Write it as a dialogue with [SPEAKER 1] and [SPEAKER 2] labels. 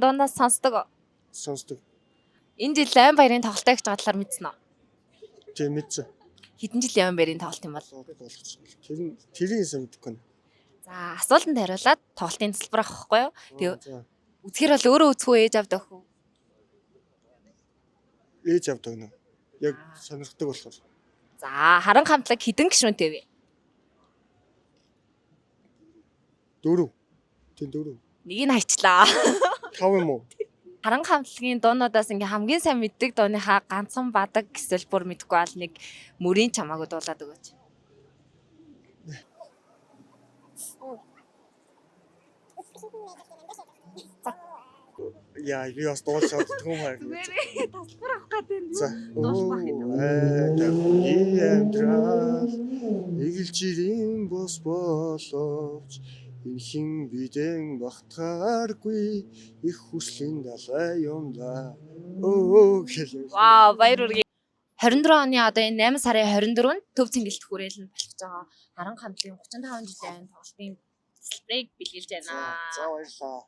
[SPEAKER 1] дуунаас сонсдог.
[SPEAKER 2] Сонсдог.
[SPEAKER 1] Энэ жил Айман баярын тоглолтоо гэж байгаа талаар мэдсэн үү?
[SPEAKER 2] Тийм мэдсэн.
[SPEAKER 1] Хэдэн жил Айман баярын тоглолт юм бол?
[SPEAKER 2] Тэрийн сайн мэдэхгүй байна.
[SPEAKER 1] За, асуултанд хариулаад тоглолтын тасалбар авах байхгүй юу? Тэгээ
[SPEAKER 2] За.
[SPEAKER 1] үзэхэр бол өөрөө үзэх үү, ээж авдаг уу?
[SPEAKER 2] Ээж авдаг нэ. Яг сонирхдаг болохоор.
[SPEAKER 1] За, харан хамтлаг хэдэн гишүүнтэй вэ?
[SPEAKER 2] 4. Тийм 4.
[SPEAKER 1] Нэг нь хайчлаа.
[SPEAKER 2] 5 юм уу?
[SPEAKER 1] Харан хамтлагийн дуунуудаас ингээ хамгийн сайн мэддэг дууныхаа ганцхан бадаг эсвэл бүр мэдхгүй бол нэг мөрийн чамаагүй дуулаад өгөөч.
[SPEAKER 2] Яа, би бас дуулаад түүмээр.
[SPEAKER 1] Зүгээр тасалбар авах гэдэг нь.
[SPEAKER 2] За. Эгэлжирийн бос боловч инхин бидэн багтааргүй их хүслийн далай юм да. Гэлээ.
[SPEAKER 1] Вау, баяр хүргэе. 24 оны одоо энэ 8 сарын 24-нд төв цэнгэлт хүрээлэн болох байгаа харан хамтлагийн 35 жилийн тоглолтын тасалбарыг бэлгэлж байна.
[SPEAKER 2] За баярлалаа.